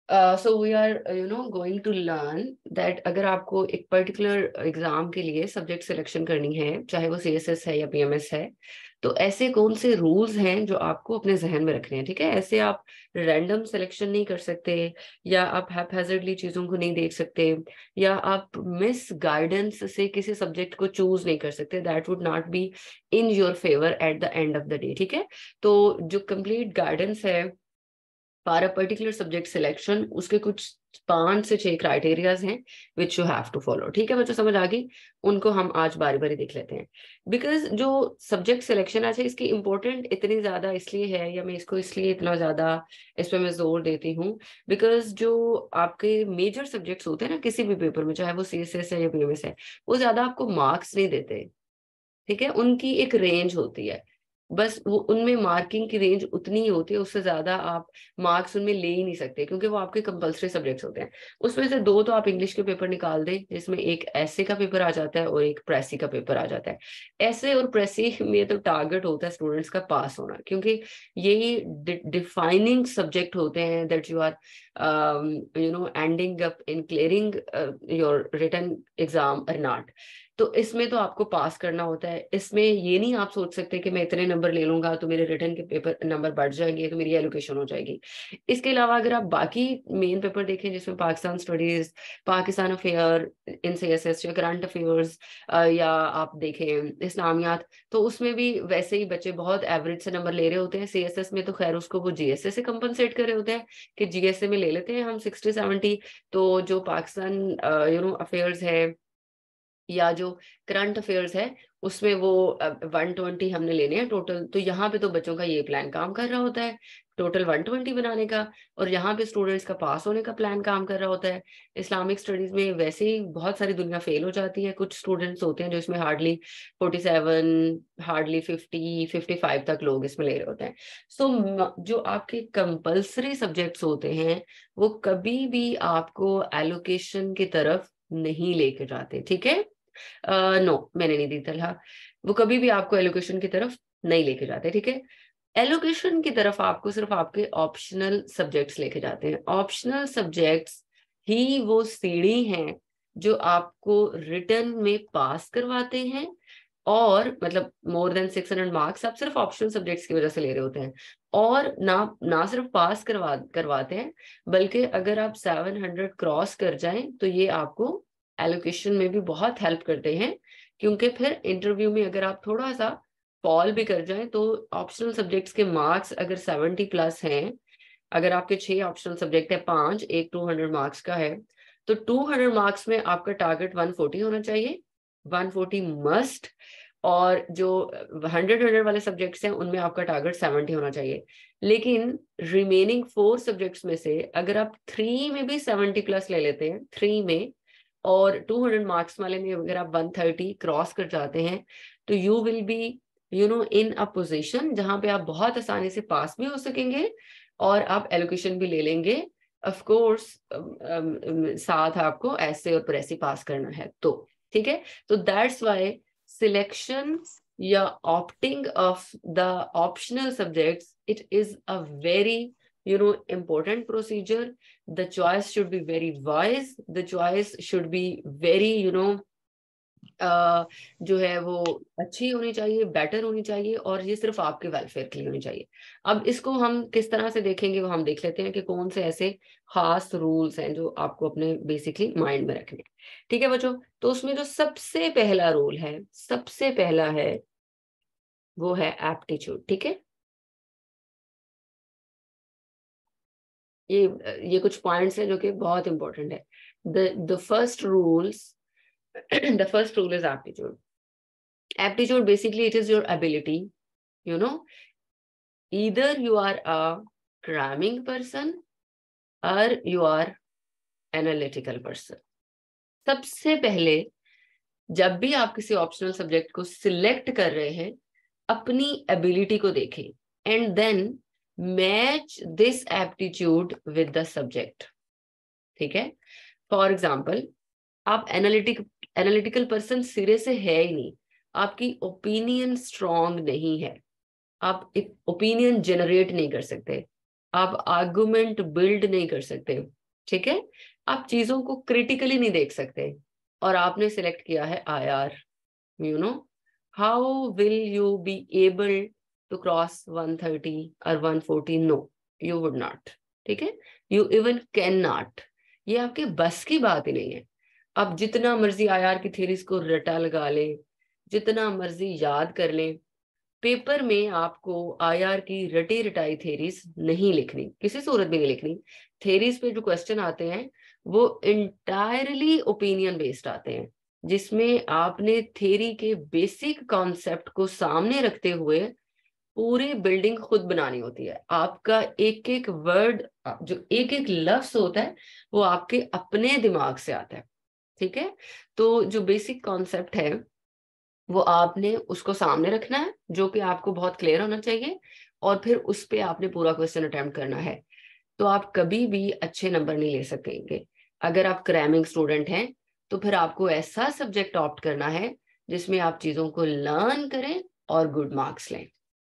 So we are going to learn that अगर आपको एक पर्टिकुलर एग्जाम के लिए सब्जेक्ट सिलेक्शन करनी है, चाहे वो सीएसएस है या पीएमएस है, तो ऐसे कौन से रूल्स हैं जो आपको अपने जहन में रखने हैं। ठीक है, ऐसे आप रैंडम सिलेक्शन नहीं कर सकते, या आप हैप्पैज़र्डली चीजों को नहीं देख सकते, या आप मिस गाइडेंस से किसी सब्जेक्ट को चूज नहीं कर सकते। That would not be in your favour at the end of the day. ठीक है, तो जो कंप्लीट गाइडेंस है for a particular subject selection, उसके कुछ 5 से 6 क्राइटेरियाज हैं which you have to follow. ठीक है बच्चों, समझ आ गई? उनको हम आज बारी बारी देख लेते हैं। बिकॉज जो सब्जेक्ट सिलेक्शन है इसकी इम्पोर्टेंट इतनी ज्यादा इसलिए है, या मैं इसको इसलिए इतना ज्यादा इस पे मैं जोर देती हूँ, बिकॉज जो आपके मेजर सब्जेक्ट्स होते हैं ना किसी भी पेपर में, चाहे वो सीएसएस है या पीएमएस है, वो ज्यादा आपको मार्क्स नहीं देते। ठीक है, उनकी एक रेंज होती है, बस वो उनमें मार्किंग की रेंज उतनी ही होती है, उससे ज्यादा आप मार्क्स उनमें ले ही नहीं सकते, क्योंकि वो आपके कंपलसरी सब्जेक्ट्स होते हैं। उसमें से 2 तो आप इंग्लिश के पेपर निकाल दें, जिसमें एक ऐसे का पेपर आ जाता है और एक प्रेसी का पेपर आ जाता है। ऐसे और प्रेसी में तो टारगेट होता है स्टूडेंट्स का पास होना, क्योंकि यही डिफाइनिंग सब्जेक्ट होते हैं that you are ending up in clearing your written exam और नॉट। तो इसमें तो आपको पास करना होता है। इसमें ये नहीं आप सोच सकते कि मैं इतने नंबर ले लूंगा तो मेरे रिटर्न के पेपर नंबर बढ़ जाएंगे तो मेरी एलोकेशन हो जाएगी। इसके अलावा अगर आप बाकी मेन पेपर देखें, जिसमें पाकिस्तान स्टडीज, पाकिस्तान अफेयर इन सीएसएस या करंट अफेयर्स, या आप देखें इस्लामियात, तो उसमें भी वैसे ही बच्चे बहुत एवरेज से नंबर ले रहे होते हैं। सीएसएस में तो खैर उसको वो जीएसए से कंपनसेट कर रहे होते हैं कि जीएसए में ले लेते हैं हम 60-70। तो जो पाकिस्तान अफेयर्स है या जो करंट अफेयर्स है, उसमें वो 120 हमने लेने हैं टोटल। तो यहाँ पे तो बच्चों का ये प्लान काम कर रहा होता है, टोटल 120 बनाने का, और यहाँ पे स्टूडेंट्स का पास होने का प्लान काम कर रहा होता है। इस्लामिक स्टडीज में वैसे ही बहुत सारी दुनिया फेल हो जाती है, कुछ स्टूडेंट्स होते हैं जो इसमें हार्डली 47, हार्डली 50-55 तक लोग इसमें ले रहे होते हैं। सो जो आपके कंपल्सरी सब्जेक्ट्स होते हैं वो कभी भी आपको एलोकेशन की तरफ नहीं लेके जाते। ठीक है, नो मैंने नहीं दी सलाह, वो कभी भी आपको एलोकेशन की तरफ नहीं लेके जाते। ठीक है, एलोकेशन की तरफ आपको सिर्फ आपके ऑप्शनल सब्जेक्ट्स लेके जाते हैं। ऑप्शनल सब्जेक्ट्स ही वो सीढ़ी हैं जो आपको रिटर्न में पास करवाते हैं, और मतलब मोर देन 600 मार्क्स आप सिर्फ ऑप्शनल सब्जेक्ट्स की वजह से ले रहे होते हैं। और ना ना सिर्फ पास करवाते हैं, बल्कि अगर आप 700 क्रॉस कर जाएं तो ये आपको एलोकेशन में भी बहुत हेल्प करते हैं, क्योंकि फिर इंटरव्यू में अगर आप थोड़ा सा फॉल भी कर जाएं तो ऑप्शनल सब्जेक्ट्स के मार्क्स अगर 70+ हैं, अगर आपके 6 ऑप्शनल सब्जेक्ट है, 5 एक 200 मार्क्स का है, तो 200 मार्क्स में आपका टारगेट 140 होना चाहिए, 140 मस्ट। और जो 100 वाले सब्जेक्ट्स हैं उनमें आपका टारगेट 70 होना चाहिए। लेकिन रिमेनिंग 4 सब्जेक्ट्स में से अगर आप 3 में भी 70+ ले लेते हैं, 3 में, और 200 मार्क्स वाले में अगर आप 130 क्रॉस कर जाते हैं, तो you will be in a position जहां पे आप बहुत आसानी से पास भी हो सकेंगे और आप एलोकेशन भी ले लेंगे। ऑफ कोर्स साथ आपको ऐसे और प्रेसी पास करना है तो। ठीक है, तो दैट्स वाई सिलेक्शन या opting of the optional subjects, it is a very important procedure. The choice should be very wise, the choice should be very जो है वो अच्छी होनी चाहिए, बेटर होनी चाहिए, और ये सिर्फ आपके वेलफेयर के लिए होनी चाहिए। अब इसको हम किस तरह से देखेंगे वो हम देख लेते हैं कि कौन से ऐसे खास रूल्स हैं जो आपको अपने बेसिकली माइंड में रखने हैं। ठीक है बच्चों, तो उसमें जो सबसे पहला रूल है, सबसे पहला है, वो है एप्टीट्यूड। ठीक है, ये कुछ पॉइंट्स हैं जो कि बहुत इंपॉर्टेंट है। The first rules the first rule is aptitude. Aptitude basically it is your ability, you know either you are a cramming person or you are analytical person. सबसे पहले जब भी आप किसी ऑप्शनल सब्जेक्ट को सिलेक्ट कर रहे हैं, अपनी एबिलिटी को देखें and then match this aptitude with the subject. ठीक है, फॉर एग्जाम्पल आप एनालिटिकल पर्सन सिरे से है ही नहीं, आपकी ओपिनियन स्ट्रांग नहीं है, आप ओपिनियन जनरेट नहीं कर सकते, आप आर्गुमेंट बिल्ड नहीं कर सकते, ठीक है, आप चीजों को क्रिटिकली नहीं देख सकते। और आपने सिलेक्ट किया है IR, you know, how will you be able to cross 130 और 140? No, you would not. ठीक है, यू इवन कैन नॉट, ये आपके बस की बात ही नहीं है। आप जितना मर्जी IR की थ्योरीज को रटा लगा ले, जितना मर्जी याद कर ले, पेपर में आपको IR की रटी रटाई थेरीज नहीं लिखनी, किसी सूरत में नहीं लिखनी। थेरीज पे जो क्वेश्चन आते हैं वो इंटायरली ओपिनियन बेस्ड आते हैं, जिसमें आपने थेरी के बेसिक कॉन्सेप्ट को सामने रखते हुए पूरी बिल्डिंग खुद बनानी होती है। आपका एक एक वर्ड, जो एक एक लफ्ज होता है, वो आपके अपने दिमाग से आता है। ठीक है, तो जो बेसिक कॉन्सेप्ट है वो आपने उसको सामने रखना है, जो कि आपको बहुत क्लियर होना चाहिए, और फिर उस पे आपने पूरा क्वेश्चन अटेम्प्ट करना है। तो आप कभी भी अच्छे नंबर नहीं ले सकेंगे। अगर आप क्रैमिंग स्टूडेंट हैं तो फिर आपको ऐसा सब्जेक्ट ऑप्ट करना है जिसमें आप चीजों को लर्न करें और गुड मार्क्स लें।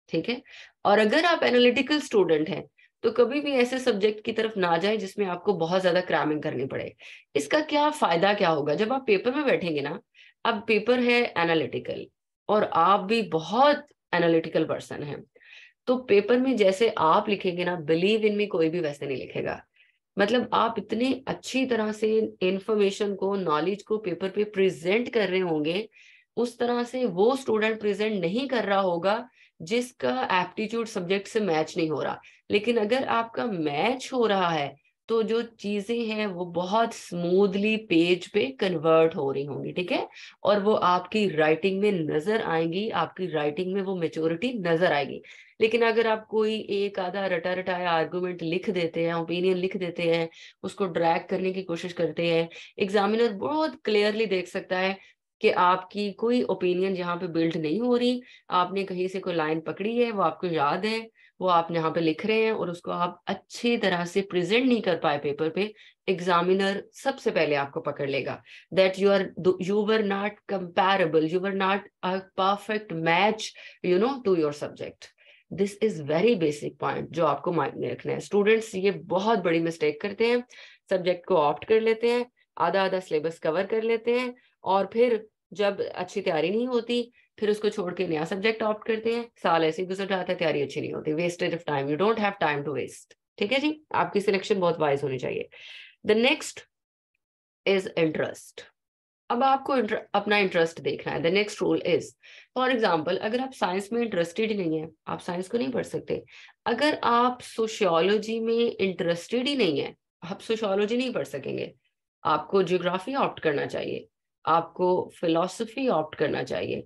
ठीक है, और अगर आप एनालिटिकल स्टूडेंट हैं तो कभी भी ऐसे सब्जेक्ट की तरफ ना जाए जिसमें आपको बहुत ज्यादा क्रैमिंग करनी पड़े। इसका क्या फायदा क्या होगा जब आप पेपर में बैठेंगे ना, अब पेपर है एनालिटिकल और आप भी बहुत एनालिटिकल पर्सन हैं, तो पेपर में जैसे आप लिखेंगे ना, बिलीव इन मी, कोई भी वैसे नहीं लिखेगा। मतलब आप इतनी अच्छी तरह से इंफॉर्मेशन को, नॉलेज को पेपर पे प्रेजेंट कर रहे होंगे, उस तरह से वो स्टूडेंट प्रेजेंट नहीं कर रहा होगा जिसका एप्टीट्यूड सब्जेक्ट से मैच नहीं हो रहा। लेकिन अगर आपका मैच हो रहा है तो जो चीजें हैं वो बहुत स्मूथली पेज पे कन्वर्ट हो रही होंगी। ठीक है, और वो आपकी राइटिंग में नजर आएंगी, आपकी राइटिंग में वो मेच्योरिटी नजर आएगी। लेकिन अगर आप कोई एक आधा रटा रटाया आर्गुमेंट लिख देते हैं, ओपिनियन लिख देते हैं, उसको ड्रैग करने की कोशिश करते हैं, एग्जामिनर बहुत क्लियरली देख सकता है कि आपकी कोई ओपिनियन यहाँ पे बिल्ड नहीं हो रही। आपने कहीं से कोई लाइन पकड़ी है, वो आपको याद है, वो आप यहाँ पे लिख रहे हैं और उसको आप अच्छी तरह से प्रेजेंट नहीं कर पाए पेपर पे, एग्जामिनर सबसे पहले आपको पकड़ लेगा that you were not comparable, you were not a perfect match, to your subject. This is very basic point जो आपको माइंड में रखना है। स्टूडेंट्स ये बहुत बड़ी मिस्टेक करते हैं, सब्जेक्ट को ऑप्ट कर लेते हैं, आधा आधा सिलेबस कवर कर लेते हैं, और फिर जब अच्छी तैयारी नहीं होती फिर उसको छोड़ के नया सब्जेक्ट ऑप्ट करते हैं। साल ऐसे ही गुजर जाता है, तैयारी अच्छी नहीं होती, wastage of time, you don't have time to waste. ठीक है जी, आपकी सिलेक्शन बहुत वाइज होनी चाहिए। The next is interest. अब आपको अपना इंटरेस्ट देखना है। The next rule is, for example, अगर आप साइंस में इंटरेस्टेड ही नहीं है, आप साइंस को नहीं पढ़ सकते। अगर आप सोशियोलॉजी में इंटरेस्टेड ही नहीं है, आप सोशियोलॉजी नहीं पढ़ सकेंगे। आपको ज्योग्राफी ऑप्ट करना चाहिए, आपको फिलोसफी ऑप्ट करना चाहिए,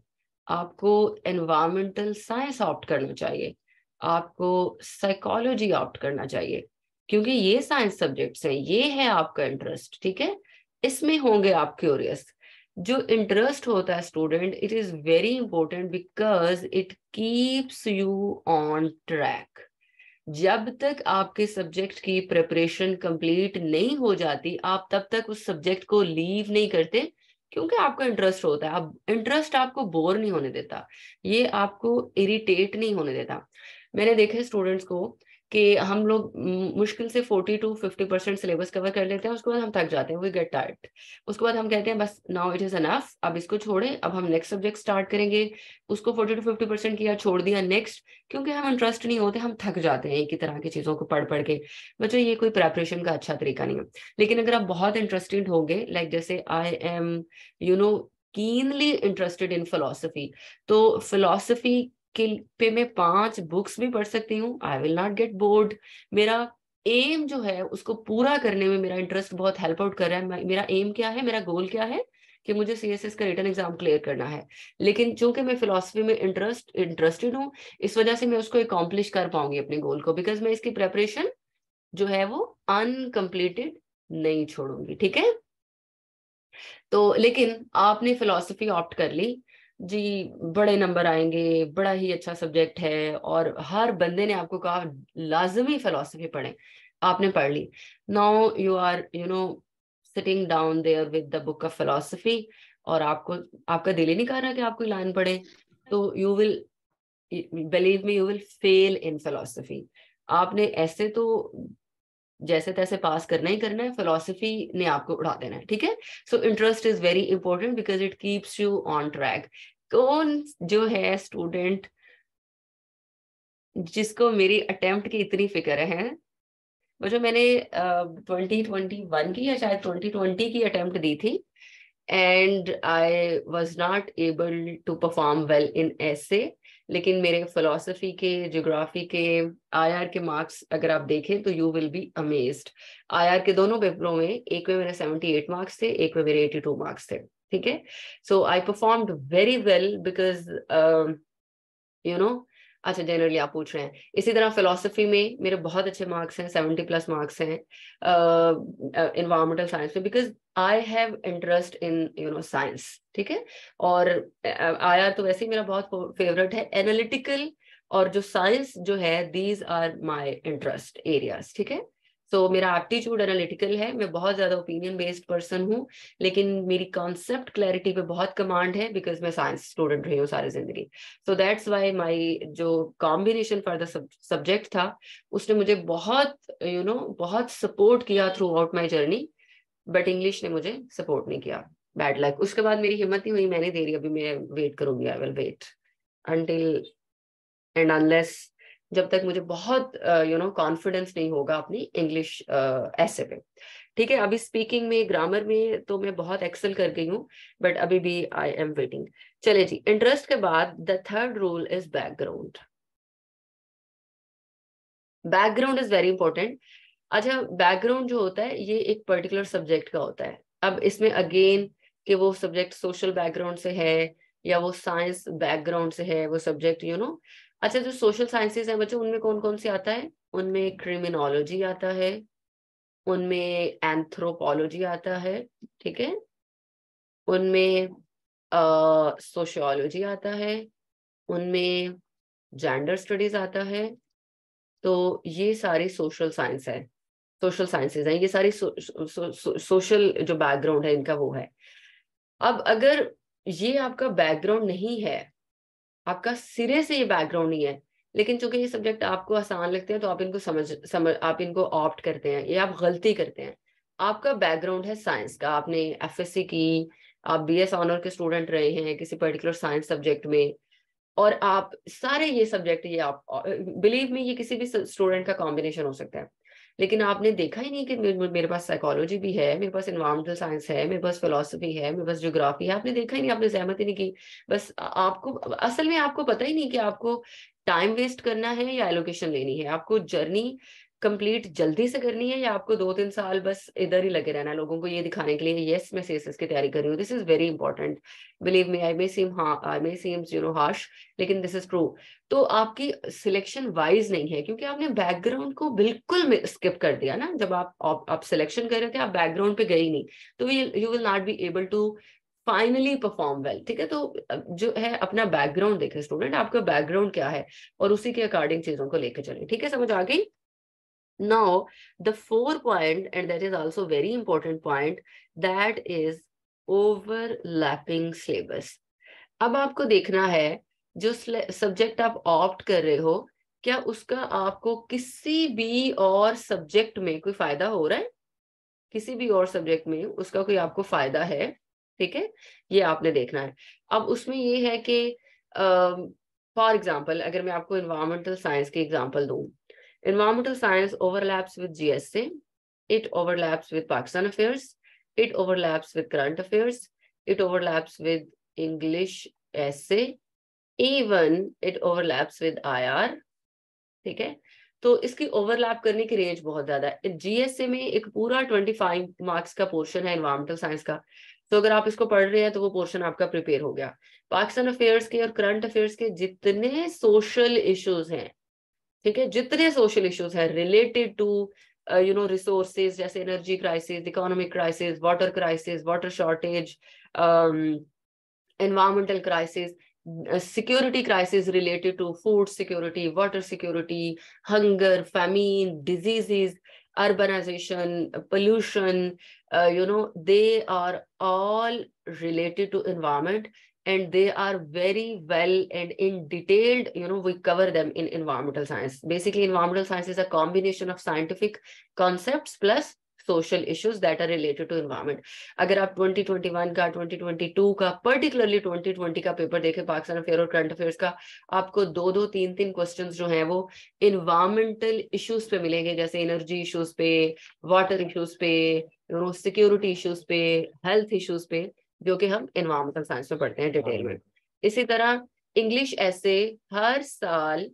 आपको एनवायरमेंटल साइंस ऑप्ट करना चाहिए, आपको साइकोलॉजी ऑप्ट करना चाहिए, क्योंकि ये साइंस सब्जेक्ट्स हैं, ये है आपका इंटरेस्ट। ठीक है, इसमें होंगे आप क्यूरियस। जो इंटरेस्ट होता है student, it is very important because it keeps you on track. जब तक आपके सब्जेक्ट की प्रिपरेशन कंप्लीट नहीं हो जाती, आप तब तक उस सब्जेक्ट को लीव नहीं करते, क्योंकि आपका इंटरेस्ट होता है। अब इंटरेस्ट आपको बोर नहीं होने देता, ये आपको इरिटेट नहीं होने देता। मैंने देखा है स्टूडेंट्स को कि हम लोग मुश्किल से 40 to 50% सिलेबस कवर कर लेते हैं, उसके बाद हम थक जाते हैं, वी गेट टायर्ड। उसके बाद हम कहते हैं बस नाउ इट इज एनफ, अब इसको छोड़े, अब हम नेक्स्ट सब्जेक्ट स्टार्ट करेंगे। उसको 40 to 50% किया, छोड़ दिया, नेक्स्ट, क्योंकि हम इंटरेस्ट नहीं होते, हम थक जाते हैं एक ही तरह की चीजों को पढ़ पढ़ के। बच्चों ये कोई प्रेपरेशन का अच्छा तरीका नहीं है। लेकिन अगर आप बहुत इंटरेस्टेड होंगे, लाइक जैसे I am keenly interested in philosophy, तो फिलोसफी के पे मैं 5 बुक्स भी पढ़ सकती हूँ, I will not get bored. मेरा एम जो है उसको पूरा करने में मेरा इंटरेस्ट बहुत हेल्प आउट कर रहा है। मेरा एम क्या है, मेरा गोल क्या है, कि मुझे CSS का रिटन एग्जाम क्लियर करना है। लेकिन चूंकि मैं फिलोसफी में इंटरेस्टेड हूँ, इस वजह से मैं उसको अकॉम्प्लिश कर पाऊंगी अपने गोल को, बिकॉज मैं इसकी प्रेपरेशन जो है वो अनकम्प्लीटेड नहीं छोड़ूंगी। ठीक है, तो लेकिन आपने फिलोसफी ऑप्ट कर ली जी, बड़े नंबर आएंगे, बड़ा ही अच्छा सब्जेक्ट है, और हर बंदे ने आपको कहा लाजमी फिलोसफी पढ़े, आपने पढ़ ली। Now you are sitting down there with the book of philosophy, और आपको, आपका दिल ही नहीं कर रहा कि आप कोई लाइन पढ़े, तो you will, believe me, you will fail in philosophy. आपने ऐसे तो जैसे तैसे पास करना ही करना है, फिलोसफी ने आपको उड़ा देना है, ठीक है। So interest is very important because it keeps you on track. कौन जो है स्टूडेंट जिसको मेरी अटेम्प्ट की इतनी फिक्र है? वो जो मैंने 2021 की या शायद 2020 की अटेम्प्ट दी थी, and I was not able to perform well in ऐसे, लेकिन मेरे फिलोसफी के, ज्योग्राफी के, आईआर के मार्क्स अगर आप देखें तो you will be amazed. IR के दोनों पेपरों में, एक में मेरे 78 मार्क्स थे, एक में मेरे 82 मार्क्स थे, ठीक है। So I performed very well because you know, अच्छा जनरली आप पूछ रहे हैं। इसी तरह फिलोसफी में मेरे बहुत अच्छे मार्क्स हैं, 70+ मार्क्स हैं इन्वायरमेंटल साइंस में, because I have interest in science, ठीक है। और आईआर तो वैसे ही मेरा बहुत फेवरेट है, एनालिटिकल और जो साइंस जो है, these are my interest areas, ठीक है। सो मेरा एप्टीट्यूड एनालिटिकल है, मैं बहुत ज्यादा ओपिनियन बेस्ड पर्सन हूँ, लेकिन मेरी कॉन्सेप्ट क्लैरिटी पे बहुत कमांड है बिकॉज मैं साइंस स्टूडेंट रही हूँ सारी जिंदगी। सो दैट्स वाई माई जो कॉम्बिनेशन फॉर द सब्जेक्ट था, उसने मुझे बहुत बहुत सपोर्ट किया through out my journey. But English ने मुझे सपोर्ट नहीं किया, बैड लक। उसके बाद मेरी हिम्मत नहीं हुई, मैंने दे रही, अभी मैं वेट करूंगी, I will wait until end unless, जब तक मुझे बहुत कॉन्फिडेंस नहीं होगा अपनी इंग्लिश ऐसे पे, ठीक है। अभी स्पीकिंग में, ग्रामर में तो मैं बहुत एक्सेल कर गई हूँ, बट अभी भी आई एम वेटिंग। चले जी, इंटरेस्ट के बाद the third rule is background. Background is very important. अच्छा, बैकग्राउंड जो होता है ये एक पर्टिकुलर सब्जेक्ट का होता है। अब इसमें अगेन कि वो सब्जेक्ट सोशल बैकग्राउंड से है या वो साइंस बैकग्राउंड से है वो सब्जेक्ट, अच्छा, जो सोशल साइंसेज है बच्चों, उनमें कौन कौन सी आता है? उनमें क्रिमिनोलॉजी आता है, उनमें एंथ्रोपोलॉजी आता है, ठीक है, उनमें सोशियोलॉजी आता है, उनमें जेंडर स्टडीज आता है। तो ये सारी सोशल साइंस है, सोशल साइंसेज हैं ये सारी, सोशल जो बैकग्राउंड है इनका वो है। अब अगर ये आपका बैकग्राउंड नहीं है, आपका सिरे से ये बैकग्राउंड नहीं है, लेकिन चूंकि ये सब्जेक्ट आपको आसान लगते हैं तो आप इनको समझ आप इनको ऑप्ट करते हैं, ये आप गलती करते हैं। आपका बैकग्राउंड है साइंस का, आपने एफएससी की, आप बीएस ऑनर के स्टूडेंट रहे हैं किसी पर्टिकुलर साइंस सब्जेक्ट में, और आप सारे ये सब्जेक्ट, ये आप बिलीव में, ये किसी भी स्टूडेंट का कॉम्बिनेशन हो सकता है। लेकिन आपने देखा ही नहीं कि मेरे पास साइकोलॉजी भी है, मेरे पास एनवायरमेंटल साइंस है, मेरे पास फिलोसफी है, मेरे पास ज्योग्राफी है। आपने देखा ही नहीं, आपने सहमति नहीं की। बस आपको असल में आपको पता ही नहीं कि आपको टाइम वेस्ट करना है या एलोकेशन लेनी है, आपको जर्नी कंप्लीट जल्दी से करनी है या आपको 2-3 साल बस इधर ही लगे रहना है लोगों को ये दिखाने के लिए, यस मैं सीएसएस की तैयारी कर रही हूँ। This is very important, believe me. I may seems harsh, लेकिन दिस इज ट्रू। तो आपकी सिलेक्शन वाइज नहीं है क्योंकि आपने बैकग्राउंड को बिल्कुल स्किप कर दिया ना। जब आप सिलेक्शन कर रहे थे, आप बैकग्राउंड पे गए ही नहीं, तो you will not be able to finally perform well, ठीक है। तो जो है अपना बैकग्राउंड देखे स्टूडेंट, आपका बैकग्राउंड क्या है, और उसी के अकॉर्डिंग चीजों को लेकर चले, ठीक है, समझ आ गई। Now, the fourth point, and that is also very important point, that is overlapping syllabus. अब आपको देखना है जो सब्जेक्ट आप ऑप्ट कर रहे हो, क्या उसका आपको किसी भी और सब्जेक्ट में कोई फायदा हो रहा है? किसी भी और सब्जेक्ट में उसका कोई आपको फायदा है, ठीक है, ये आपने देखना है। अब उसमें ये है कि फॉर एग्जाम्पल अगर मैं आपको इन्वायरमेंटल साइंस की एग्जाम्पल दूं, environmental science overlaps with GSA, it overlaps with Pakistan affairs, it overlaps with current affairs, it overlaps with English essay, even it overlaps with IR, ठीक है। तो इसकी ओवरलैप करने की रेंज बहुत ज्यादा है। जीएसए में एक पूरा 25 मार्क्स का पोर्शन है एनवायरमेंटल साइंस का, तो अगर आप इसको पढ़ रहे हैं तो वो पोर्शन आपका प्रिपेयर हो गया। पाकिस्तान अफेयर्स के और करंट अफेयर्स के जितने सोशल इश्यूज हैं, ठीक है, जितने सोशल इश्यूज हैं रिलेटेड टू रिसोर्सेज, जैसे energy crisis, economic crisis, water crisis, water shortage, environmental crisis, security crisis related to food security, water security, hunger, famine, diseases, urbanization, pollution, they are all related to environment. and they are very well and in detailed, we cover them in environmental science. Basically, environmental science is a combination of scientific concepts plus social issues that are related to environment. अगर आप 2021 का, 2022 का, particularly 2020 का paper देखें Pakistan affair और current affairs का, आपको 2-2, 3-3 questions जो हैं वो इन्वायरमेंटल इश्यूज पे मिलेंगे, जैसे एनर्जी इश्यूज पे, वाटर इश्यूज पे, सिक्योरिटी इश्यूज पे, हेल्थ इश्यूज पे, जो कि हम एनवायरमेंटल साइंस में पढ़ते हैं डिटेल में। इसी तरह इंग्लिश ऐसे हर साल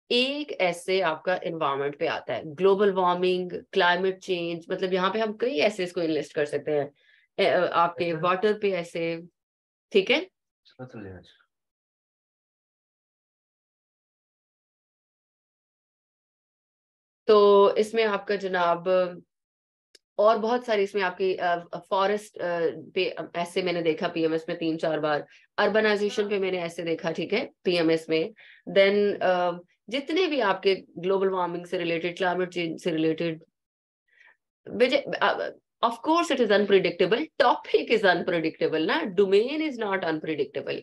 एक ऐसे आपका एनवायरमेंट पे आता है, ग्लोबल वार्मिंग, क्लाइमेट चेंज, मतलब यहाँ पे हम कई ऐसे इसको इनलिस्ट कर सकते हैं, आपके वाटर पे ऐसे, ठीक है। तो इसमें आपका जनाब और बहुत सारी इसमें आपकी फॉरेस्ट पे ऐसे मैंने देखा पीएमएस में 3-4 बार, अर्बनाइजेशन पे मैंने ऐसे देखा, ठीक है, पीएमएस में। देन जितने भी आपके ग्लोबल वार्मिंग से रिलेटेड, क्लाइमेट चेंज से related, of course it is unpredictable, topic is unpredictable ना, डोमेन इज नॉट अनप्रिडिक्टेबल।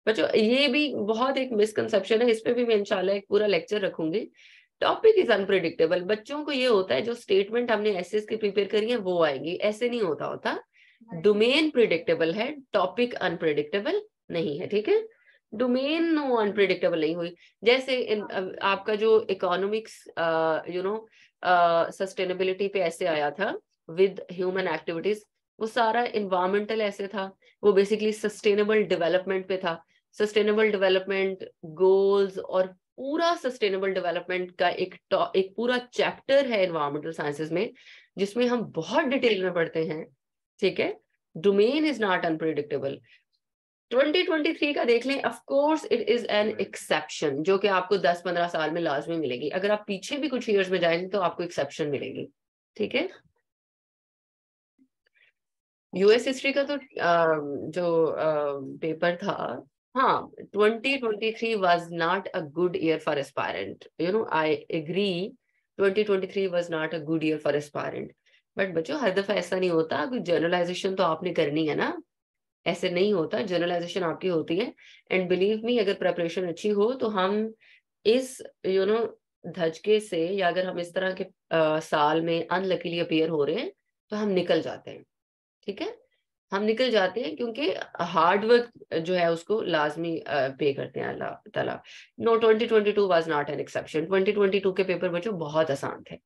बच्चों ये भी बहुत एक मिसकंसेप्शन है, इस पे भी मैं इंशाल्लाह एक पूरा लेक्चर रखूंगी। टॉपिक इज अनप्रिडिक्टेबल, बच्चों को ये होता है जो स्टेटमेंट हमने एसएस की प्रिपेयर करी है वो आएंगी, ऐसे नहीं होता। डोमेन प्रिडिक्टेबल है, टॉपिक अनप्रिडिक्टेबल नहीं है, ठीक है। डोमेन नो अनप्रिडिक्टेबल नहीं हुई। जैसे आपका जो इकोनॉमिक्स सस्टेनेबिलिटी पे ऐसे आया था विद ह्यूमन एक्टिविटीज, वो सारा इन्वायरमेंटल ऐसे था, वो बेसिकली सस्टेनेबल डेवलपमेंट पे था। सस्टेनेबल डेवलपमेंट गोल्स और पूरा सस्टेनेबल डेवलपमेंट का एक पूरा चैप्टर है एनवायरमेंटल साइंसेज में, जिसमें हम बहुत डिटेल में पढ़ते हैं, ठीक है। Domain is not unpredictable. 2023 का देख लें, of course it is an exception, जो कि आपको 10-15 साल में लाजमी मिलेगी। अगर आप पीछे भी कुछ ईयर्स में जाएंगे तो आपको एक्सेप्शन मिलेगी, ठीक है। यूएस हिस्ट्री का तो जो पेपर था, हाँ, 2023 was not a good year for aspirant, I agree, 2023 was not a good year for aspirant, but बच्चों हर दफा ऐसा नहीं होता, कुछ जनरलाइजेशन तो आपने करनी है ना, ऐसे नहीं होता, जनरलाइजेशन आपकी होती है। एंड बिलीव मी, अगर प्रेपरेशन अच्छी हो तो हम इस धचके से, या अगर हम इस तरह के साल में अनलकीली अपीयर हो रहे हैं तो हम निकल जाते हैं, ठीक है, हम निकल जाते हैं, क्योंकि हार्ड वर्क जो है उसको लाजमी पे करते हैं अल्लाह ताला। No, 2022 was not an exception. 2022 के पेपर बच्चों बहुत आसान थे।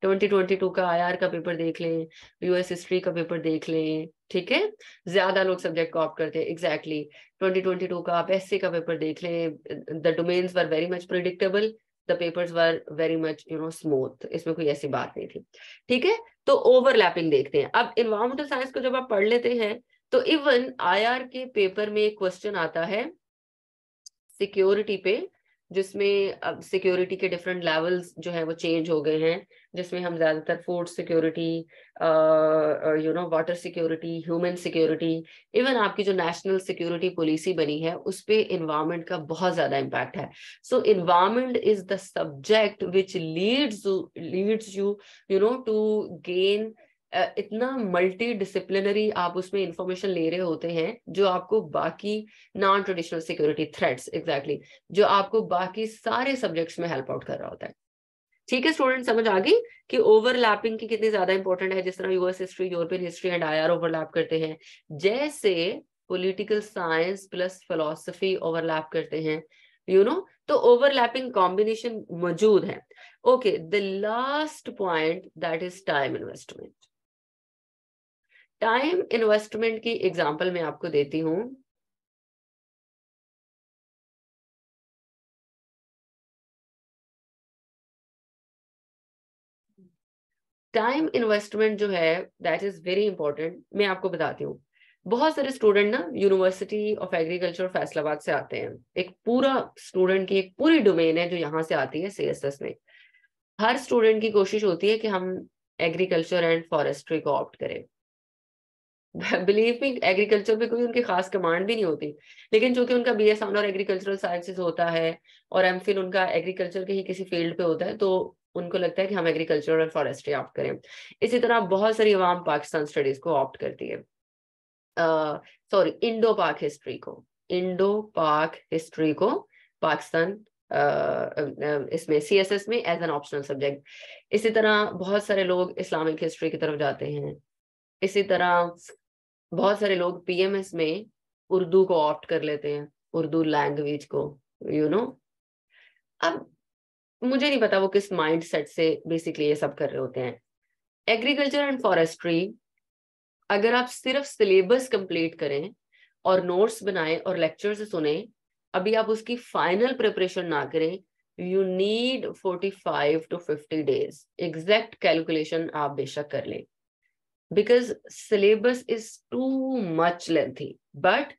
2022 का आईआर का पेपर देख लें, यूएस हिस्ट्री का पेपर देख लें, ठीक है, ज्यादा लोग सब्जेक्ट को ऑप्ट करते हैं, एग्जैक्टली। 2022 का आप एसए का पेपर देख लें, the domains were very much predictable, the papers were very much smooth, इसमें कोई ऐसी बात नहीं थी, ठीक है। तो ओवरलैपिंग देखते हैं। अब इन्वायरमेंटल साइंस को जब आप पढ़ लेते हैं तो इवन आईआर के पेपर में एक क्वेश्चन आता है सिक्योरिटी पे, जिसमें अब सिक्योरिटी के डिफरेंट लेवल्स जो है वो चेंज हो गए हैं, जिसमें हम ज्यादातर food security, water security, human security, even आपकी जो नेशनल सिक्योरिटी पॉलिसी बनी है उस पे इन्वायरमेंट का बहुत ज्यादा इम्पैक्ट है। So environment is the subject which leads you to gain इतना मल्टी डिसिप्लिनरी, आप उसमें इंफॉर्मेशन ले रहे होते हैं जो आपको बाकी non traditional security threats, exactly, जो आपको बाकी सारे सब्जेक्ट्स में हेल्प आउट कर रहा होता है, ठीक है। स्टूडेंट समझ आ गई कि ओवरलैपिंग की कितनी ज्यादा इंपॉर्टेंट है। जिस तरह US history, European history and IR overlap करते हैं, जैसे political science plus philosophy overlap करते हैं, तो ओवरलैपिंग कॉम्बिनेशन मौजूद है। Okay, the last point that is time investment. Time investment की एग्जांपल मैं आपको देती हूं। टाइम इन्वेस्टमेंट जो है दैट इज वेरी इंपॉर्टेंट। मैं आपको बताती हूँ, बहुत सारे स्टूडेंट ना यूनिवर्सिटी ऑफ एग्रीकल्चर फैसलाबाद से आते हैं, एक पूरा स्टूडेंट की एक पूरी डोमेन है जो यहाँ से आती है सीएसएस में। हर स्टूडेंट की कोशिश होती है कि हम एग्रीकल्चर एंड फॉरेस्ट्री को ऑप्ट करें। बिलीव मी, एग्रीकल्चर पे कोई उनकी खास कमांड भी नहीं होती, लेकिन चूंकि उनका बीएस ऑनर एग्रीकल्चरल साइंसेज होता है और एमफिल उनका एग्रीकल्चर के ही किसी फील्ड पे होता है, तो उनको लगता है कि हम एग्रीकल्चर और फॉरेस्ट्री ऑप्ट करें। इसी तरह बहुत सारी अवाम पाकिस्तान स्टडीज को ऑप्ट करती है, सॉरी, इंडो पाक हिस्ट्री को, इंडो पाक हिस्ट्री को पाकिस्तान इसमें CSS में एज एन ऑप्शनल सब्जेक्ट। इसी तरह बहुत सारे लोग इस्लामिक हिस्ट्री की तरफ जाते हैं। इसी तरह बहुत सारे लोग PMS में उर्दू को ऑप्ट कर लेते हैं, उर्दू लैंग्वेज को, यू नो। अब मुझे नहीं पता वो किस माइंड सेट से बेसिकली ये सब कर रहे होते हैं। एग्रीकल्चर एंड फॉरेस्ट्री, अगर आप सिर्फ सिलेबस कंप्लीट करें और नोट्स बनाएं और लेक्चर्स सुने, अभी आप उसकी फाइनल प्रिपरेशन ना करें, you need 45 to 50 days। Exact calculation आप बेशक कर लें, because syllabus is too much lengthy, but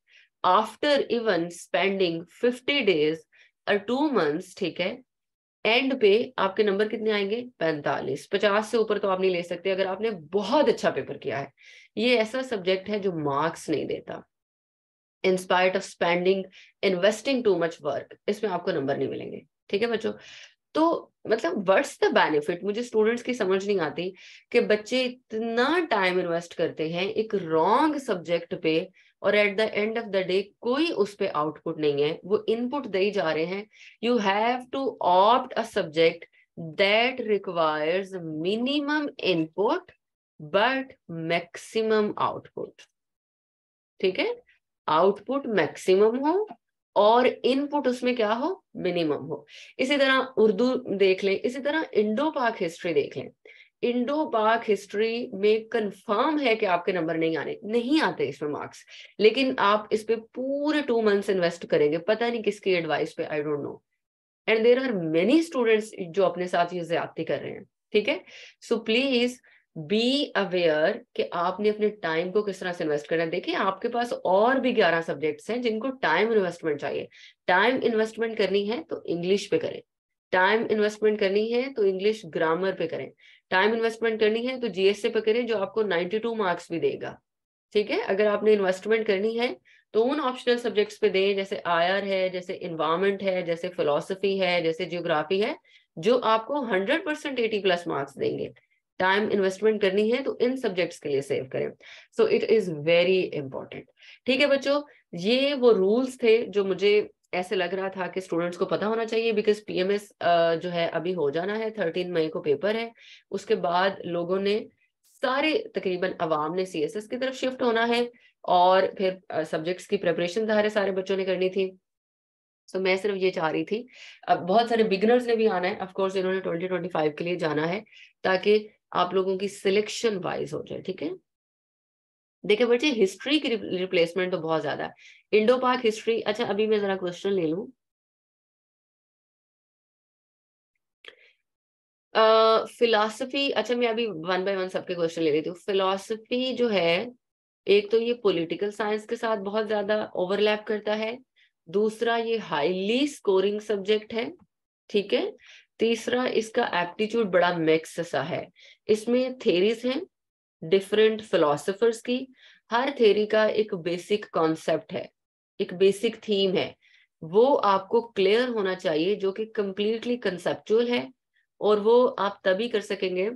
after even spending 50 days or 2 months, ठीक है, एंड पे आपके नंबर कितने आएंगे? 45। 50 से ऊपर तो आप नहीं ले सकते अगर आपने बहुत अच्छा पेपर किया है। ये ऐसा सब्जेक्ट है जो मार्क्स नहीं देता, in spite of spending investing too much work, इसमें आपको नंबर नहीं मिलेंगे। ठीक है बच्चों, तो मतलब व्हाट्स द बेनिफिट, मुझे स्टूडेंट्स की समझ नहीं आती कि बच्चे इतना टाइम इन्वेस्ट करते हैं एक रॉन्ग सब्जेक्ट पे, और eight the end of the day कोई उस पे आउटपुट नहीं है, वो इनपुट दे जा रहे हैं। You have to opt a subject that requires minimum input but maximum output. ठीक है, आउटपुट मैक्सिमम हो और इनपुट उसमें क्या हो? मिनिमम हो। इसी तरह उर्दू देख लें, इसी तरह इंडो पाक हिस्ट्री देख लें। इंडो पाक हिस्ट्री में कंफर्म है कि आपके नंबर नहीं आते इसमें मार्क्स, लेकिन आप इस पे पूरे 2 months इन्वेस्ट करेंगे, पता नहीं किसकी एडवाइस पे, I don't know, and there are many students जो अपने साथ ये ज्यादती कर रहे हैं। ठीक है, सो प्लीज बी अवेयर कि आपने अपने टाइम को किस तरह से इन्वेस्ट करना है। देखिए आपके पास और भी 11 सब्जेक्ट्स हैं जिनको टाइम इन्वेस्टमेंट चाहिए। टाइम इन्वेस्टमेंट करनी है तो इंग्लिश पे करें, टाइम इन्वेस्टमेंट करनी है तो इंग्लिश ग्रामर पे करें, टाइम इन्वेस्टमेंट करनी है तो GSA पे करें जो आपको 92 मार्क्स भी देगा। ठीक है, अगर आपने इन्वेस्टमेंट करनी है तो उन ऑप्शनल सब्जेक्ट्स पे दें, जैसे IR है, जैसे इन्वायरमेंट है, जैसे फिलोसफी है, जैसे जियोग्राफी है, जो आपको 100% 80+ मार्क्स देंगे। टाइम इन्वेस्टमेंट करनी है तो इन सब्जेक्ट्स के लिए सेव करें। So it is very important. ठीक है बच्चों, ये वो रूल्स थे जो मुझे ऐसे लग रहा था कि स्टूडेंट्स को पता होना चाहिए, बिकॉज PMS जो है अभी हो जाना है, 13 मई को पेपर है। उसके बाद लोगों ने सारे तकरीबन अवाम ने CSS की तरफ शिफ्ट होना है, और फिर सब्जेक्ट्स की प्रिपरेशन सारे बच्चों ने करनी थी। तो मैं सिर्फ ये चाह रही थी, अब बहुत सारे बिगिनर्स ने भी आना है, ऑफ कोर्स इन्होंने 2025 के लिए जाना है, ताकि आप लोगों की सिलेक्शन वाइज हो जाए। ठीक है, देखिए बच्चे हिस्ट्री की रिप्लेसमेंट तो बहुत ज्यादा है। इंडो पाक हिस्ट्री, अच्छा अभी मैं जरा क्वेश्चन ले लूं। फिलॉसफी, अच्छा मैं अभी 1 by 1 सबके क्वेश्चन ले लेती हूँ। फिलॉसफी जो है, एक तो ये पॉलिटिकल साइंस के साथ बहुत ज्यादा ओवरलैप करता है, दूसरा ये हाईली स्कोरिंग सब्जेक्ट है। ठीक है, तीसरा इसका एप्टीट्यूड बड़ा मिक्स सा है, इसमें थेरीज हैं डिफरेंट फिलोसफर्स की, हर थेरी का एक बेसिक कॉन्सेप्ट है, एक बेसिक थीम है, वो आपको क्लियर होना चाहिए, जो कि कंप्लीटली कंसेप्चुअल है। और वो आप तभी कर सकेंगे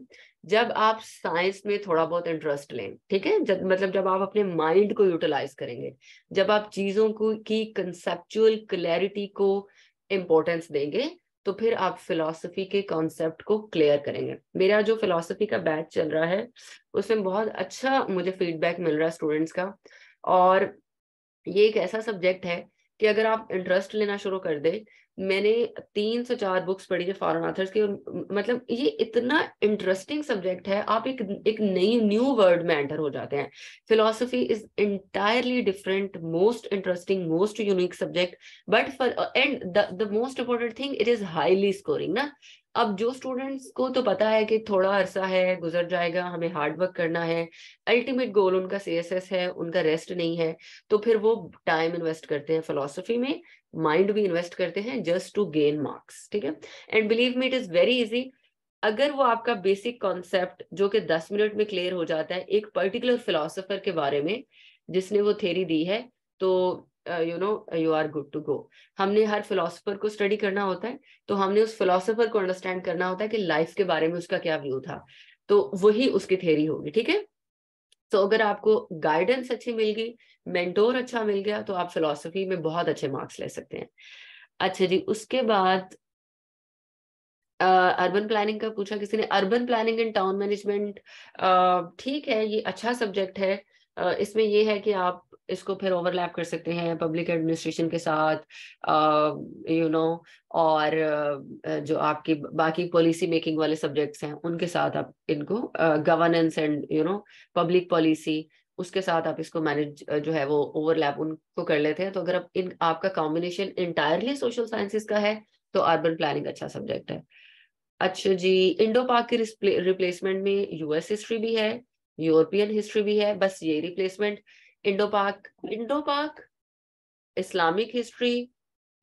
जब आप साइंस में थोड़ा बहुत इंटरेस्ट लें। ठीक है, जब आप अपने माइंड को यूटिलाइज करेंगे, जब आप चीजों को की कंसेप्चुअल क्लैरिटी को इम्पोर्टेंस देंगे, तो फिर आप फिलॉसफी के कॉन्सेप्ट को क्लियर करेंगे। मेरा जो फिलॉसफी का बैच चल रहा है उसमें बहुत अच्छा मुझे फीडबैक मिल रहा है स्टूडेंट्स का, और ये एक ऐसा सब्जेक्ट है कि अगर आप इंटरेस्ट लेना शुरू कर दे, मैंने 3 से 4 बुक्स पढ़ी है फॉरेन ऑथर्स की, और मतलब ये इतना इंटरेस्टिंग सब्जेक्ट है, आप एक नई न्यू वर्ल्ड में एंटर हो जाते हैं। Philosophy is entirely different, most interesting, most unique subject, but for and the most important thing, it is highly scoring ना। अब जो स्टूडेंट्स को तो पता है कि थोड़ा अरसा है, गुजर जाएगा, हमें हार्ड वर्क करना है, अल्टीमेट गोल उनका CSS है, उनका रेस्ट नहीं है, तो फिर वो टाइम इन्वेस्ट करते हैं फिलोसफी में, माइंड भी इन्वेस्ट करते हैं जस्ट टू गेन मार्क्स। ठीक है, and believe me it is very easy. अगर वो आपका बेसिक कॉन्सेप्ट जो कि 10 मिनट में क्लियर हो जाता है एक पर्टिकुलर फिलोसोफर के बारे में जिसने वो थ्योरी दी है, तो you are good to go. हमने हर फिलोसोफर को स्टडी करना होता है, तो हमने उस फिलोसोफर को अंडरस्टैंड करना होता है कि लाइफ के बारे में उसका क्या व्यू था, तो वही उसकी थ्योरी होगी। ठीक है, तो अगर आपको गाइडेंस अच्छी मिल गई, मेंटोर अच्छा मिल गया, तो आप फिलोसफी में बहुत अच्छे मार्क्स ले सकते हैं। अच्छा जी, उसके बाद अर्बन प्लानिंग का पूछा किसी ने। Urban planning and town management, ठीक है, ये अच्छा सब्जेक्ट है। इसमें ये है कि आप इसको फिर ओवरलैप कर सकते हैं पब्लिक एडमिनिस्ट्रेशन के साथ, और जो आपकी बाकी पॉलिसी मेकिंग वाले सब्जेक्ट्स हैं उनके साथ आप इनको, गवर्नेंस एंड पब्लिक पॉलिसी, उसके साथ आप इसको मैनेज जो है वो ओवरलैप उनको कर लेते हैं। तो अगर आप आपका कॉम्बिनेशन इंटायरली सोशल साइंसेस का है तो अर्बन प्लानिंग अच्छा सब्जेक्ट है। अच्छा जी, इंडो पाक की रिप्लेसमेंट में यूएस हिस्ट्री भी है, यूरोपियन हिस्ट्री भी है, बस ये रिप्लेसमेंट। इंडो पाक इस्लामिक हिस्ट्री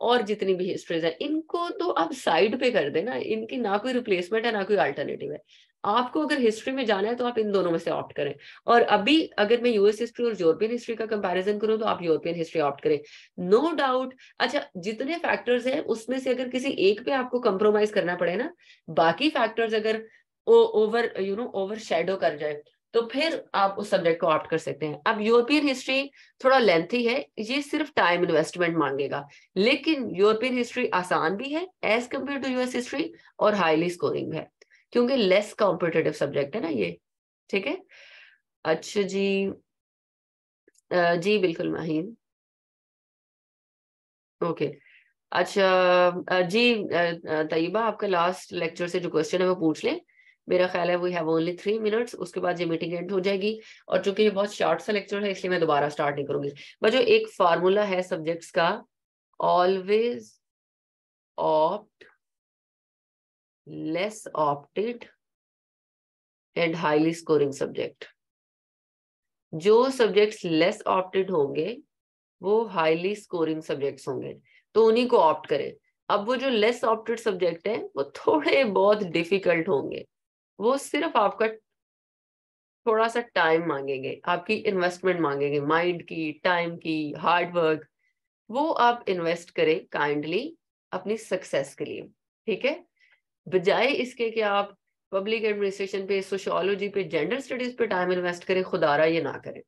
और जितनी भी हिस्ट्रीज है इनको तो आप साइड पे कर देना, इनकी ना कोई रिप्लेसमेंट है ना कोई अल्टरनेटिव है। आपको अगर हिस्ट्री में जाना है तो आप इन दोनों में से ऑप्ट करें। और अभी अगर मैं यूएस हिस्ट्री और यूरोपियन हिस्ट्री का कंपैरिजन करूं तो आप यूरोपियन हिस्ट्री ऑप्ट करें, नो डाउट। अच्छा, जितने फैक्टर्स हैं उसमें से अगर किसी एक पे आपको कंप्रोमाइज करना पड़े ना, बाकी फैक्टर्स अगर ओवर शेडो कर जाए, तो फिर आप उस सब्जेक्ट को ऑप्ट कर सकते हैं। अब यूरोपियन हिस्ट्री थोड़ा लेंथी है, ये सिर्फ टाइम इन्वेस्टमेंट मांगेगा, लेकिन यूरोपियन हिस्ट्री आसान भी है as compare to US history, और हाईली स्कोरिंग है क्योंकि लेस कॉम्पिटेटिव सब्जेक्ट है ना ये। ठीक है। अच्छा जी, जी बिल्कुल माहिन, ओके। अच्छा, जी तैयबा, आपका लास्ट लेक्चर से जो क्वेश्चन है वो पूछ लें। मेरा ख्याल है वी हैव ओनली 3 मिनट्स, उसके बाद ये मीटिंग एंड हो जाएगी। और चूंकि ये बहुत शॉर्ट सा लेक्चर है इसलिए मैं दोबारा स्टार्ट नहीं करूंगी। बच्चों, एक फार्मूला है सब्जेक्ट्स का, always opt less opted and highly scoring subject. जो सब्जेक्ट्स लेस ऑप्टेड होंगे वो हाईली स्कोरिंग सब्जेक्ट्स होंगे, तो उन्हीं को ऑप्ट करें। अब वो जो लेस ऑप्टेड सब्जेक्ट है वो थोड़े बहुत डिफिकल्ट होंगे, वो सिर्फ आपका थोड़ा सा टाइम मांगेंगे, आपकी इन्वेस्टमेंट मांगेंगे, माइंड की, टाइम की, हार्ड वर्क, वो आप इन्वेस्ट करें काइंडली अपनी सक्सेस के लिए। ठीक है, बजाय इसके कि आप पब्लिक एडमिनिस्ट्रेशन पे, सोशियोलॉजी पे, जेंडर स्टडीज पे टाइम इन्वेस्ट करें, खुदारा ये ना करें।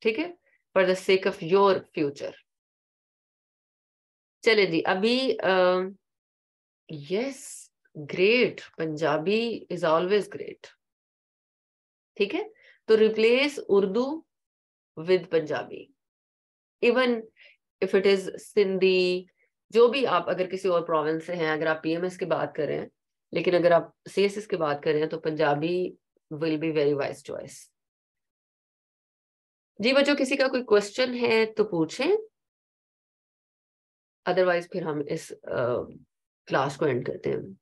ठीक है, for the sake of your future. चले जी, अभी yes, great, Punjabi is always great. ठीक है, तो replace Urdu with Punjabi, even if it is Sindhi, जो भी आप, अगर किसी और प्रोविंस से हैं, अगर आप पीएमएस की बात कर रहे हैं, लेकिन अगर आप सीएसएस की बात कर रहे हैं तो Punjabi will be very wise choice. जी बच्चों, किसी का कोई क्वेश्चन है तो पूछें, अदरवाइज फिर हम इस क्लास को एंड करते हैं।